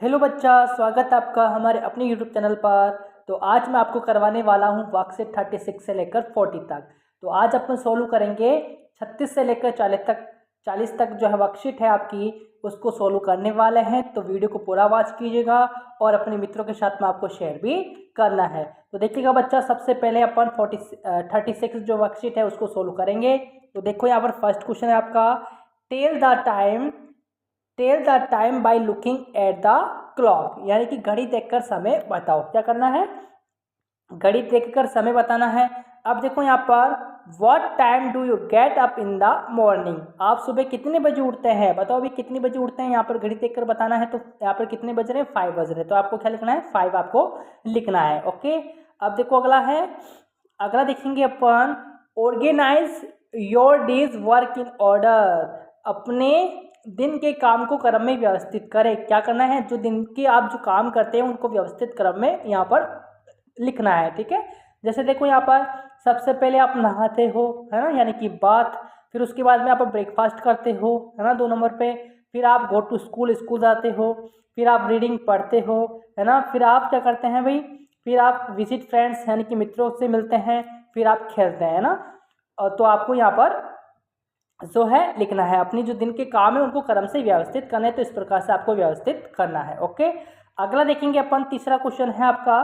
Hello बच्चा, स्वागत है आपका हमारे अपने यूट्यूब चैनल पर। तो आज मैं आपको करवाने वाला हूँ वर्कशीट 36 से लेकर 40 तक। तो आज अपन सोल्व करेंगे 36 से लेकर 40 तक जो है वर्कशीट है आपकी, उसको सोल्व करने वाले हैं। तो वीडियो को पूरा वॉच कीजिएगा और अपने मित्रों के साथ में आपको शेयर भी करना है। तो देखिएगा बच्चा, सबसे पहले अपन 36 जो वर्कशीट है उसको सोल्व करेंगे। तो देखो यहाँ पर फर्स्ट क्वेश्चन है आपका, tell the time tell the time by looking at the clock, यानी कि घड़ी देखकर समय बताओ। क्या करना है? घड़ी देखकर समय बताना है। अब देखो यहाँ पर, what time do you get up in the morning, आप सुबह कितने बजे उठते हैं? बताओ अभी कितने बजे उठते हैं। यहाँ पर घड़ी देखकर बताना है। तो यहाँ पर कितने बज रहे हैं? 5 बज रहे हैं। तो आपको क्या लिखना है? 5 आपको लिखना है। ओके, अब देखो अगला देखेंगे अपन, organise your day's work in order, अपने दिन के काम को क्रम में व्यवस्थित करें। क्या करना है? जो दिन के आप जो काम करते हैं उनको व्यवस्थित क्रम में यहाँ पर लिखना है। ठीक है, जैसे देखो यहाँ पर सबसे पहले आप नहाते हो, है ना, यानी कि बात। फिर उसके बाद में आप ब्रेकफास्ट करते हो, है ना, 2 नंबर पे। फिर आप गो टू स्कूल, स्कूल जाते हो। फिर आप रीडिंग पढ़ते हो, है ना। फिर आप क्या करते हैं भाई? फिर आप विजिट फ्रेंड्स, यानी कि मित्रों से मिलते हैं। फिर आप खेलते हैं, है ना। तो आपको यहाँ पर जो है लिखना है, अपनी जो दिन के काम है उनको क्रम से व्यवस्थित करना है। तो इस प्रकार से आपको व्यवस्थित करना है। ओके, अगला देखेंगे अपन, तीसरा क्वेश्चन है आपका।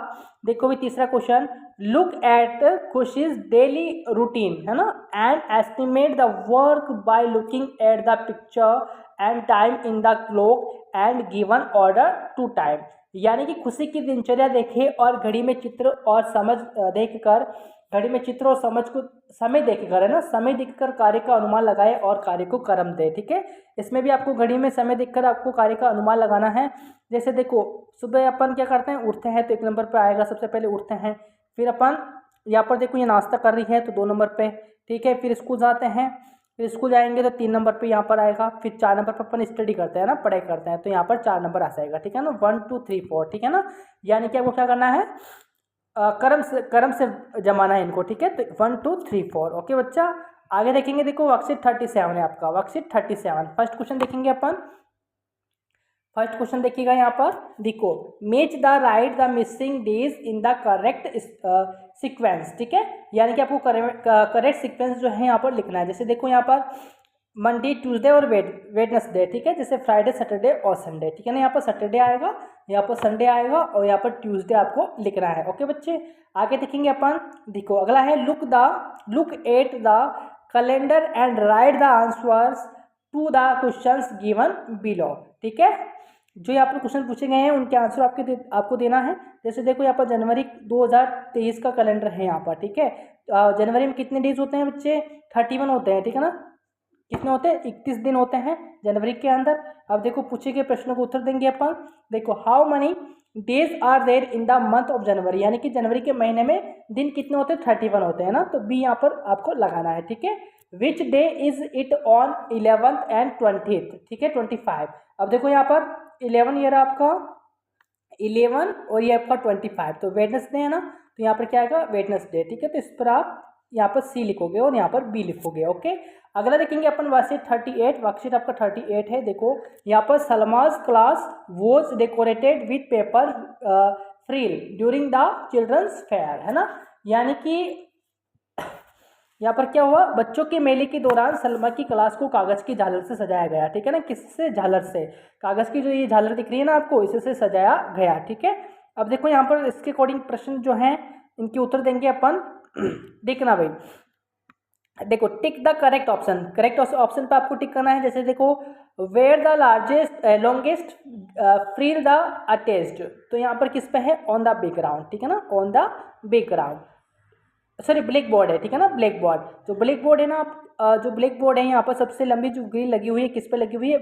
देखो भी तीसरा question, look at Khushi's daily routine, है ना, and estimate the work by looking at the picture and time in the clock and given order to time, यानी कि खुशी की दिनचर्या देखे और घड़ी में चित्र और समझ देखकर, घड़ी में चित्र और समझ को समय देखकर, है ना, समय देखकर कार्य का अनुमान लगाए और कार्य को क्रम दे। ठीक है, इसमें भी आपको घड़ी में समय देखकर आपको कार्य का अनुमान लगाना है। जैसे देखो, सुबह अपन क्या करते हैं? उठते हैं, तो 1 नंबर पे आएगा, सबसे पहले उठते हैं। फिर अपन यहाँ पर देखो ये नाश्ता कर रही है, तो 2 नंबर पे। ठीक है, फिर स्कूल जाते हैं। फिर स्कूल जाएंगे तो 3 नंबर पे यहाँ पर आएगा। फिर 4 नंबर पर अपन स्टडी करते हैं ना, पढ़ाई करते हैं, तो यहाँ पर 4 नंबर आ जाएगा। ठीक है ना, 1 2 3 4। ठीक है ना, यानी कि आपको क्या करना है? क्रम से जमाना है इनको। ठीक है, तो 1 2 3 4। ओके बच्चा, आगे देखेंगे। देखो वर्कशीट 37 है आपका, वर्कशीट 37। फर्स्ट क्वेश्चन देखेंगे अपन। फर्स्ट क्वेश्चन देखिएगा यहाँ पर, देखो, match the right the missing days in the correct sequence. ठीक है, यानी कि आपको करेक्ट सीक्वेंस जो है यहाँ पर लिखना है। जैसे देखो यहाँ पर मंडे, ट्यूसडे और वेडनेसडे। ठीक है, जैसे फ्राइडे, सैटरडे और संडे। ठीक है ना, यहाँ पर सैटरडे आएगा, यहाँ पर संडे आएगा और यहाँ पर ट्यूसडे आपको लिखना है। ओके बच्चे, आगे देखेंगे अपन। देखो अगला है, look at the calendar and write the answers to the questions given below. ठीक है, जो यहाँ पर क्वेश्चन पूछे गए हैं उनके आंसर आपको देना है। जैसे देखो यहाँ पर जनवरी 2023 का कैलेंडर है यहाँ पर। ठीक है, जनवरी में कितने डेज होते हैं बच्चे? 31 होते हैं। ठीक है ना, कितने होते हैं? 31 दिन होते हैं जनवरी के अंदर। अब देखो पूछे गए प्रश्नों को उत्तर देंगे अपन। देखो, how many days are there in the month of January, यानी कि जनवरी के महीने में दिन कितने होते हैं? 31 होते हैं ना, तो बी यहाँ पर आपको लगाना है। ठीक है, which day is it on 11th and 20th। ठीक है, 25। अब देखो यहाँ पर 11 ईयर आपका 11 और ये आपका 25, तो वेडनेसडे है ना, तो यहाँ पर क्या आएगा? वेडनेसडे। ठीक है, तो इस पर आप यहाँ पर सी लिखोगे और यहाँ पर बी लिखोगे। ओके, अगला देखेंगे अपन वर्कशीट 38। वर्कशीट आपका 38 है। देखो यहाँ पर, Salma's class was decorated with paper frill during the children's fair, है ना, यानी कि यहाँ पर क्या हुआ? बच्चों के मेले के दौरान सलमा की क्लास को कागज की झालर से सजाया गया। ठीक है ना, किससे? झालर से। कागज की जो ये झालर दिख रही है ना आपको, इससे सजाया गया। ठीक है, अब देखो यहाँ पर इसके अकॉर्डिंग प्रश्न जो हैं इनके उत्तर देंगे अपन। देखना भाई, देखो, tick the correct option. Correct option पे आपको टिक करना है। जैसे देखो, where the largest longest frill the attest, तो यहाँ पर किस पे है? On the background. ठीक है ना, on the background, sorry black board है। ठीक है ना, ब्लैक बोर्ड, जो ब्लैक बोर्ड है ना आप, जो ब्लैक बोर्ड है यहाँ पर सबसे लंबी जो ग्रिल लगी हुई है, किस पे लगी हुई है?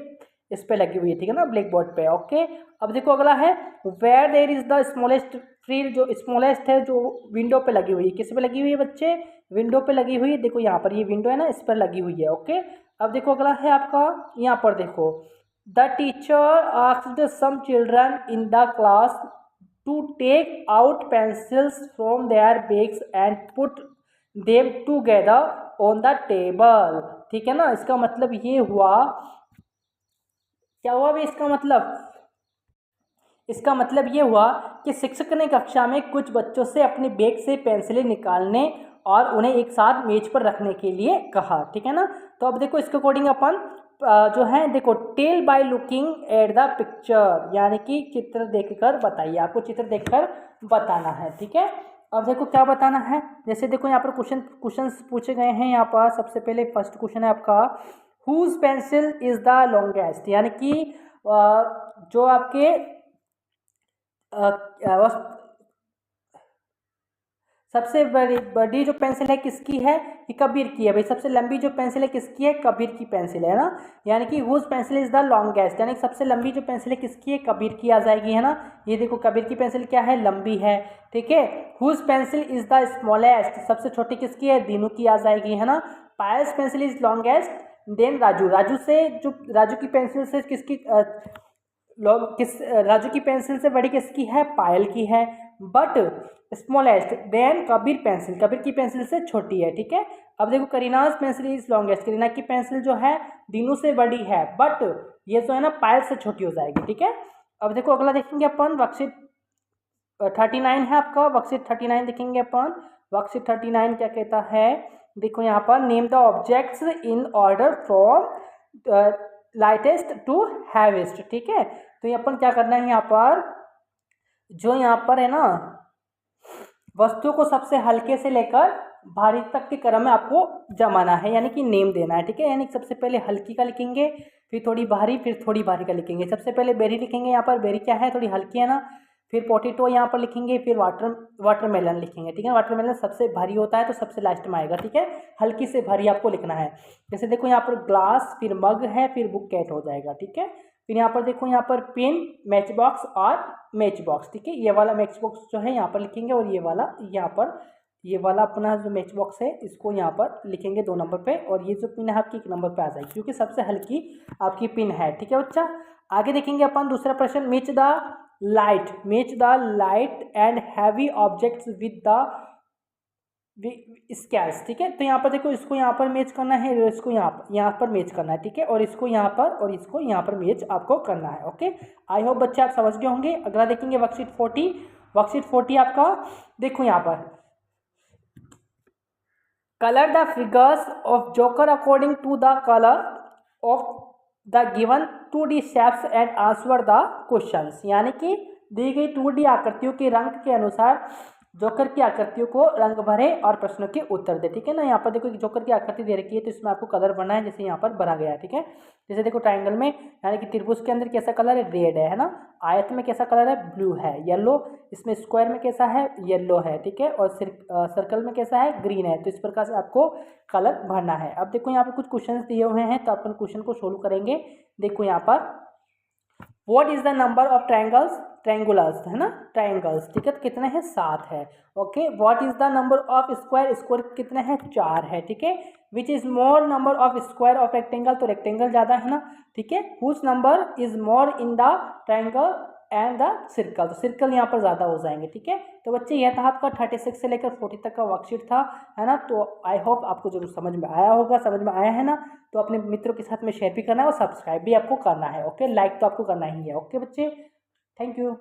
इस पे लगी हुई है। ठीक है ना, ब्लैक बोर्ड पे। ओके, अब देखो अगला है, where there is the smallest frill, जो स्मॉलेस्ट है जो विंडो पे लगी हुई है। किस पे लगी हुई है बच्चे? विंडो पे लगी हुई है। देखो यहाँ पर ये विंडो है ना, इस पर लगी हुई है। ओके, अब देखो अगला है आपका, यहाँ पर देखो, the teacher asked some children in the class to take out pencils from their bags and put them together on the table। ठीक है ना, इसका मतलब ये हुआ, क्या हुआ भाई? इसका मतलब इसका मतलब ये हुआ कि शिक्षक ने कक्षा में कुछ बच्चों से अपने बैग से पेंसिलें निकालने और उन्हें एक साथ मेज पर रखने के लिए कहा, ठीक है ना। तो अब देखो इसके अकॉर्डिंग अपन जो है देखो, tell by looking at the picture, यानी कि चित्र देखकर बताइए, आपको चित्र देखकर बताना है, ठीक है। अब देखो क्या बताना है, जैसे देखो यहाँ पर क्वेश्चंस पूछे गए हैं। यहाँ पर सबसे पहले फर्स्ट क्वेश्चन है आपका, whose pencil is the longest, यानी कि जो आपके सबसे बड़ी जो पेंसिल है किसकी है, ये कबीर की है भाई। सबसे लंबी जो पेंसिल है किसकी है, कबीर की पेंसिल है ना। यानी कि whose pencil is the longest, यानी सबसे लंबी जो पेंसिल है किसकी है, कबीर की आ जाएगी, है ना। ये देखो कबीर की पेंसिल क्या है, लंबी है, ठीक है। Whose pencil is the smallest, सबसे छोटी किसकी है, दीनू की आ जाएगी, है ना। Payal's pencil is longest than Raju, Raju की पेंसिल से राजू की पेंसिल से बड़ी किसकी है, पायल की है। But smallest than Kabir pencil, Kabir की पेंसिल से छोटी है, ठीक है। अब देखो Kareena's pencil is longest, Kareena की पेंसिल जो है दीनू से बड़ी है, बट ये जो है ना पायल से छोटी हो जाएगी, ठीक है। अब देखो अगला देखेंगे अपन, वर्कशीट 39 है आपका, वर्कशीट 39 देखेंगे अपन। वर्कशीट 39 क्या कहता है, देखो यहाँ पर name the objects in order from lightest to heaviest, ठीक है। तो ये अपन क्या करना है, यहाँ पर जो यहाँ पर है ना वस्तुओं को सबसे हल्के से लेकर भारी तक के क्रम में आपको जमाना है, यानी कि नेम देना है, ठीक है। यानी सबसे पहले हल्की का लिखेंगे, फिर थोड़ी भारी, फिर थोड़ी भारी का लिखेंगे। सबसे पहले बेरी लिखेंगे, यहाँ पर बेरी क्या है, थोड़ी हल्की है ना। फिर पोटैटो यहाँ पर लिखेंगे, फिर वाटरमेलन लिखेंगे, ठीक है। वाटरमेलन सबसे भारी होता है तो सबसे लास्ट में आएगा, ठीक है। हल्की से भारी आपको लिखना है। जैसे देखो यहाँ पर ग्लास, फिर मग है, फिर बुक कैट हो जाएगा, ठीक है। फिर यहाँ पर देखो, यहाँ पर पेन, मैच बॉक्स और मैच बॉक्स, ठीक है। ये वाला मैच बॉक्स जो है यहाँ पर लिखेंगे, और ये वाला यहाँ पर, ये वाला अपना जो मैच बॉक्स है इसको यहाँ पर लिखेंगे 2 नंबर पे, और ये जो पिन है आपकी 1 नंबर पे आ जाएगी, क्योंकि सबसे हल्की आपकी पिन है, ठीक है बच्चा। आगे देखेंगे अपन दूसरा प्रश्न, match the light and heavy objects with the scales, ठीक है। तो यहाँ पर देखो, इसको यहाँ पर मैच करना है, इसको यहाँ पर मैच करना है, ठीक है। और इसको यहाँ पर और इसको यहाँ पर मैच आपको करना है, ओके। आई होप बच्चे आप समझ गए होंगे। अगला देखेंगे वर्कशीट 40। वर्कशीट 40 आपका देखो यहाँ पर, colour the figures of joker according to the colour of the given 2D shapes and answer the questions, यानी कि दी गई 2D आकृतियों के रंग के अनुसार जोकर की आकृतियों को रंग भरे और प्रश्नों के उत्तर दे, ठीक है ना। यहाँ पर देखो जोकर की आकृति दे रखी है, तो इसमें आपको कलर भरना है, जैसे यहाँ पर भरा गया है, ठीक है। जैसे देखो ट्रायंगल में, यानी कि त्रिभुज के अंदर कैसा कलर है, रेड है ना। आयत में कैसा कलर है, ब्लू है, येलो। इसमें स्क्वायर में कैसा है, येलो है, ठीक है। और सर्कल में कैसा है, ग्रीन है। तो इस प्रकार से आपको कलर भरना है। अब देखो यहाँ पर कुछ क्वेश्चन दिए हुए हैं, तो अपन क्वेश्चन को सोल्व करेंगे। देखो यहाँ पर, what is the number of triangulars, है ना, ट्रायंगल्स, ठीक है। तो कितने हैं, 7 है, okay. What is the number of square कितने हैं, 4 है, ठीक है। Which is more number of square of rectangle, तो रेक्टेंगल ज़्यादा है ना, ठीक है। Whose number is more in the triangle and the circle, तो सर्कल यहाँ पर ज़्यादा हो जाएंगे, ठीक है। तो बच्चे यह था आपका 36 से लेकर 40 तक का वर्कशीट था, है ना। तो आई होप आपको जरूर समझ में आया होगा, समझ में आया है ना। तो अपने मित्रों के साथ में शेयर भी करना है और सब्सक्राइब भी आपको करना है, ओके। लाइक तो आपको करना ही है, ओके बच्चे, थैंक यू।